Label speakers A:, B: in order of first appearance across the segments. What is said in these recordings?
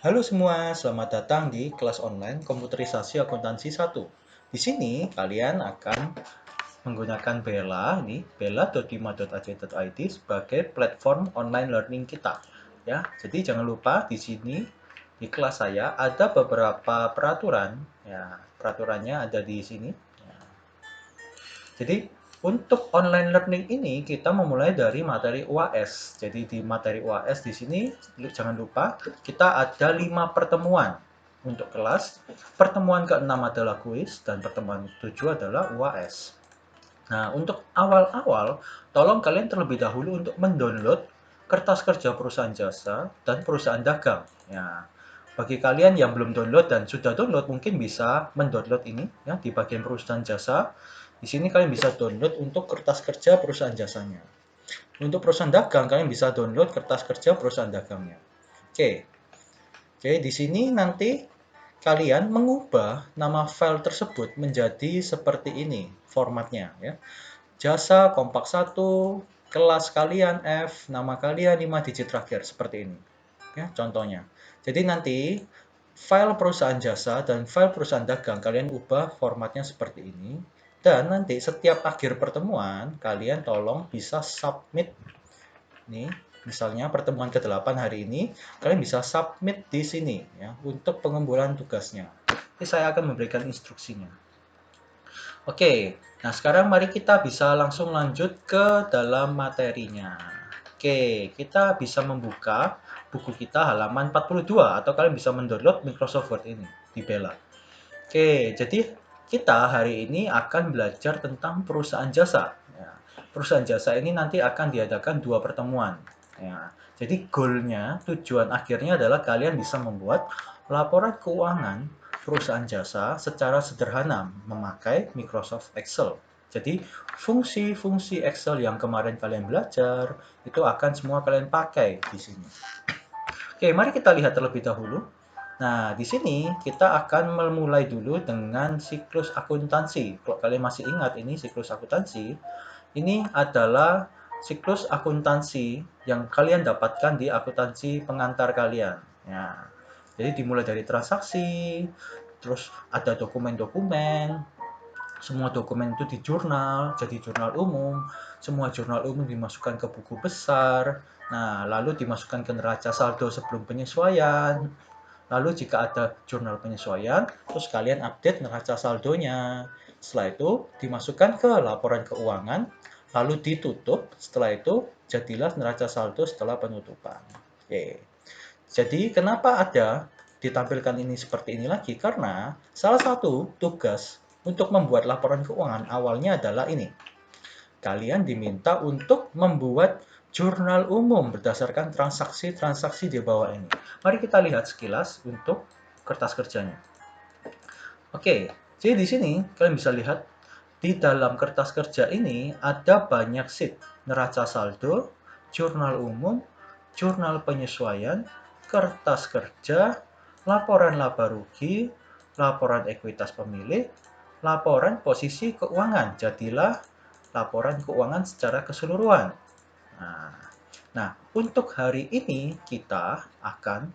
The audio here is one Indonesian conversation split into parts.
A: Halo semua, selamat datang di kelas online Komputerisasi Akuntansi 1. Di sini kalian akan menggunakan Bella, ini bella.bima.ac.id sebagai platform online learning kita. Ya, jadi jangan lupa di sini di kelas saya ada beberapa peraturan. Ya, peraturannya ada di sini. Ya. Jadi untuk online learning ini kita memulai dari materi UAS. Jadi di materi UAS di sini jangan lupa kita ada 5 pertemuan untuk kelas. Pertemuan ke-6 adalah kuis dan pertemuan ke-7 adalah UAS. Nah, untuk awal-awal tolong kalian terlebih dahulu untuk mendownload kertas kerja perusahaan jasa dan perusahaan dagang. Ya, bagi kalian yang belum download dan sudah download mungkin bisa mendownload ini ya di bagian perusahaan jasa. Di sini kalian bisa download untuk kertas kerja perusahaan jasanya. Untuk perusahaan dagang kalian bisa download kertas kerja perusahaan dagangnya. Oke. Oke, di sini nanti kalian mengubah nama file tersebut menjadi seperti ini formatnya ya. Jasa kompak 1, kelas kalian F, nama kalian 5 digit terakhir seperti ini. Ya, contohnya. Jadi nanti file perusahaan jasa dan file perusahaan dagang kalian ubah formatnya seperti ini. Dan nanti setiap akhir pertemuan kalian tolong bisa submit nih. Misalnya pertemuan ke-8 hari ini, kalian bisa submit di sini ya untuk pengumpulan tugasnya. Jadi saya akan memberikan instruksinya. Oke, nah sekarang mari kita bisa langsung lanjut ke dalam materinya. Oke, kita bisa membuka buku kita halaman 42 atau kalian bisa mendownload Microsoft Word ini di Bella. Oke, jadi kita hari ini akan belajar tentang perusahaan jasa. Ya, perusahaan jasa ini nanti akan diadakan 2 pertemuan. Ya, jadi goalnya, tujuan akhirnya adalah kalian bisa membuat laporan keuangan perusahaan jasa secara sederhana memakai Microsoft Excel. Jadi fungsi-fungsi Excel yang kemarin kalian belajar itu akan semua kalian pakai di sini. Oke, mari kita lihat terlebih dahulu. Nah, di sini kita akan memulai dulu dengan siklus akuntansi. Kalau kalian masih ingat ini siklus akuntansi, ini adalah siklus akuntansi yang kalian dapatkan di akuntansi pengantar kalian. Ya, jadi dimulai dari transaksi, terus ada dokumen-dokumen, semua dokumen itu di jurnal, jadi jurnal umum. Semua jurnal umum dimasukkan ke buku besar. Nah, lalu dimasukkan ke neraca saldo sebelum penyesuaian. Lalu jika ada jurnal penyesuaian, terus kalian update neraca saldonya. Setelah itu dimasukkan ke laporan keuangan, lalu ditutup. Setelah itu jadilah neraca saldo setelah penutupan. Oke. Jadi kenapa ada ditampilkan ini seperti ini lagi? Karena salah satu tugas untuk membuat laporan keuangan awalnya adalah ini. Kalian diminta untuk membuat jurnal umum berdasarkan transaksi-transaksi di bawah ini. Mari kita lihat sekilas untuk kertas kerjanya. Oke, jadi di sini kalian bisa lihat di dalam kertas kerja ini ada banyak sheet, neraca saldo, jurnal umum, jurnal penyesuaian, kertas kerja, laporan laba rugi, laporan ekuitas pemilik, laporan posisi keuangan. Jadilah laporan keuangan secara keseluruhan. Nah, nah, untuk hari ini kita akan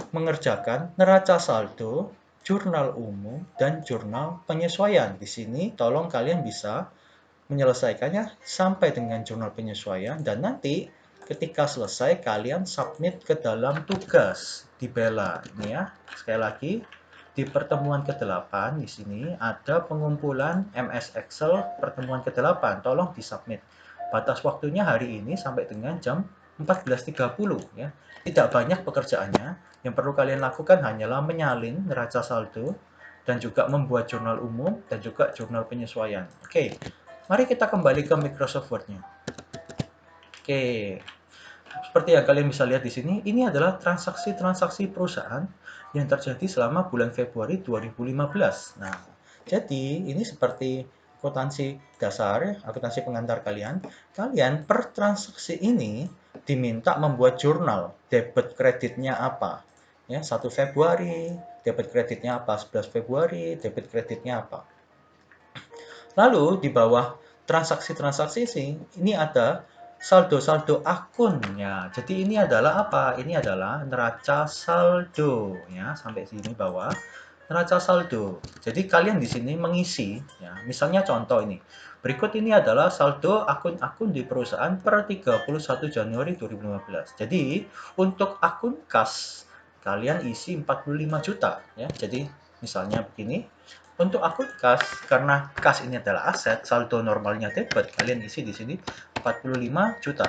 A: mengerjakan neraca saldo, jurnal umum, dan jurnal penyesuaian. Di sini tolong kalian bisa menyelesaikannya sampai dengan jurnal penyesuaian dan nanti ketika selesai kalian submit ke dalam tugas di Bella. Ini ya, sekali lagi di pertemuan ke-8 di sini ada pengumpulan MS Excel pertemuan ke-8. Tolong disubmit. Batas waktunya hari ini sampai dengan jam 14.30 ya. Tidak banyak pekerjaannya. Yang perlu kalian lakukan hanyalah menyalin neraca saldo dan juga membuat jurnal umum dan juga jurnal penyesuaian. Oke, mari kita kembali ke Microsoft Word-nya. Oke, seperti yang kalian bisa lihat di sini, ini adalah transaksi-transaksi perusahaan yang terjadi selama bulan Februari 2015. Nah, jadi ini seperti akuntansi dasar, akuntansi pengantar kalian. Kalian per transaksi ini diminta membuat jurnal, debit kreditnya apa. Ya, 1 Februari, debit kreditnya apa, 11 Februari, debit kreditnya apa. Lalu di bawah transaksi-transaksi ini ada saldo-saldo akun ya. Jadi ini adalah apa? Ini adalah neraca saldo ya. Sampai sini bawah. Neraca saldo. Jadi kalian di sini mengisi ya. Misalnya contoh ini. Berikut ini adalah saldo akun-akun di perusahaan per 31 Januari 2015. Jadi untuk akun kas kalian isi 45 juta ya. Jadi misalnya begini. Untuk akun kas, karena kas ini adalah aset, saldo normalnya debit, kalian isi di sini 45 juta.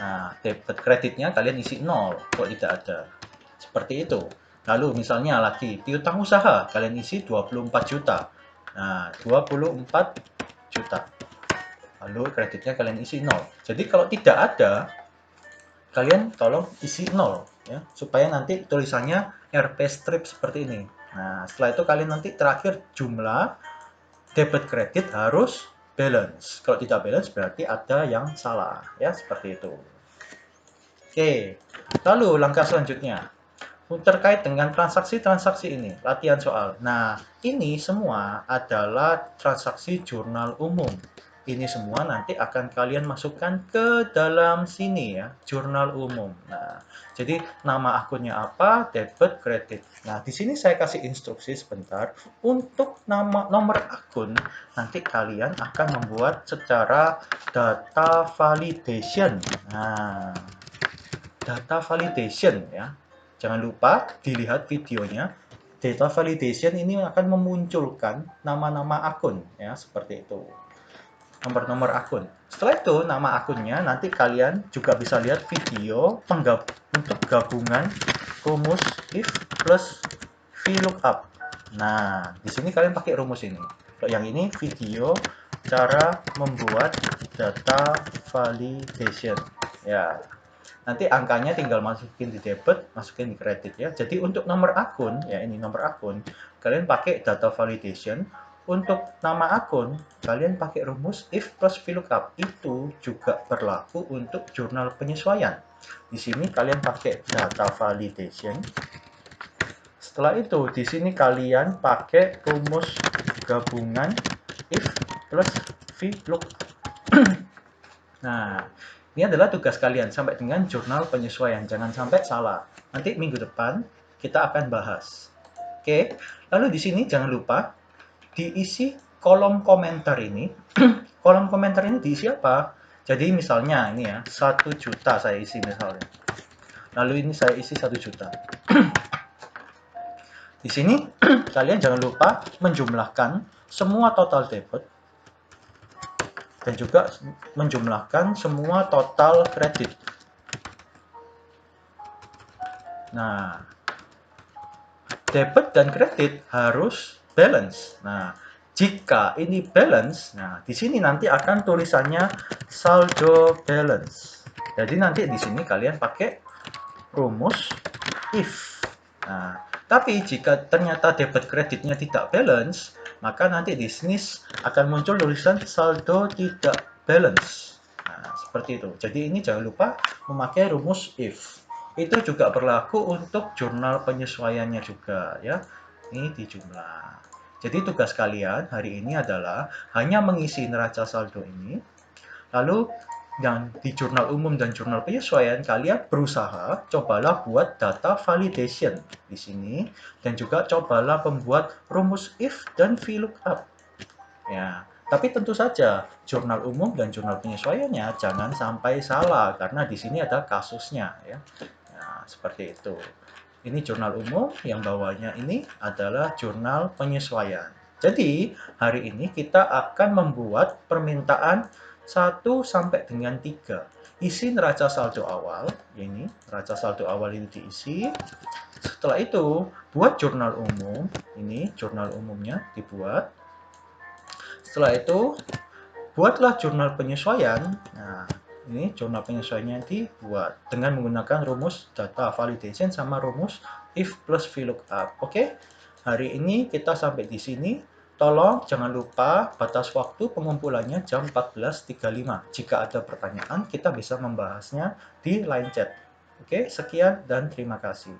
A: Nah, debit kreditnya kalian isi 0 kalau tidak ada. Seperti itu. Lalu misalnya lagi piutang usaha, kalian isi 24 juta. Nah, 24 juta. Lalu kreditnya kalian isi 0. Jadi kalau tidak ada, kalian tolong isi 0 ya, supaya nanti tulisannya RP strip seperti ini. Nah, setelah itu kalian nanti terakhir jumlah debit kredit harus balance. Kalau tidak balance berarti ada yang salah ya, seperti itu. Oke. Lalu langkah selanjutnya terkait dengan transaksi-transaksi ini, latihan soal. Nah, ini semua adalah transaksi jurnal umum. Ini semua nanti akan kalian masukkan ke dalam sini ya, jurnal umum. Nah, jadi nama akunnya apa, debit, kredit. Nah, di sini saya kasih instruksi sebentar. Untuk nomor akun, nanti kalian akan membuat secara data validation. Nah, data validation ya. Jangan lupa dilihat videonya. Data validation ini akan memunculkan nama-nama akun ya, seperti itu. Nomor-nomor akun. Setelah itu nama akunnya nanti kalian juga bisa lihat video untuk gabungan rumus if plus VLOOKUP. Nah, di sini kalian pakai rumus ini. Kalau yang ini video cara membuat data validation. Ya, nanti angkanya tinggal masukin di debit, masukin di kredit ya. Jadi untuk nomor akun, ya ini nomor akun, kalian pakai data validation. Untuk nama akun, kalian pakai rumus if plus VLOOKUP. Itu juga berlaku untuk jurnal penyesuaian. Di sini kalian pakai data validation. Setelah itu, di sini kalian pakai rumus gabungan if plus VLOOKUP. Nah, ini adalah tugas kalian sampai dengan jurnal penyesuaian. Jangan sampai salah. Nanti minggu depan kita akan bahas. Oke, lalu di sini jangan lupa diisi kolom komentar ini. Kolom komentar ini diisi apa? Jadi misalnya ini ya, 1 juta saya isi misalnya. Lalu ini saya isi 1 juta. Di sini kalian jangan lupa menjumlahkan semua total debit dan juga menjumlahkan semua total kredit. Nah, debit dan kredit harus balance. Nah, jika ini balance, nah di sini nanti akan tulisannya saldo balance. Jadi nanti di sini kalian pakai rumus if. Nah, tapi jika ternyata debit kreditnya tidak balance, maka nanti di sini akan muncul tulisan saldo tidak balance. Nah, seperti itu. Jadi ini jangan lupa memakai rumus if. Itu juga berlaku untuk jurnal penyesuaiannya juga ya. Ini dijumlah. Jadi tugas kalian hari ini adalah hanya mengisi neraca saldo ini. Lalu yang di jurnal umum dan jurnal penyesuaian kalian berusaha cobalah buat data validation di sini dan juga cobalah membuat rumus if dan VLOOKUP. Ya, tapi tentu saja jurnal umum dan jurnal penyesuaiannya jangan sampai salah karena di sini ada kasusnya ya. Nah, seperti itu. Ini jurnal umum, yang bawahnya ini adalah jurnal penyesuaian. Jadi, hari ini kita akan membuat permintaan 1 sampai dengan 3. Isi neraca saldo awal, ini neraca saldo awal ini diisi. Setelah itu, buat jurnal umum, ini jurnal umumnya dibuat. Setelah itu, buatlah jurnal penyesuaian. Nah, ini jurnal penyesuaiannya dibuat dengan menggunakan rumus data validation sama rumus if plus VLOOKUP. Oke, hari ini kita sampai di sini. Tolong jangan lupa batas waktu pengumpulannya jam 14.35. Jika ada pertanyaan, kita bisa membahasnya di line chat. Oke, sekian dan terima kasih.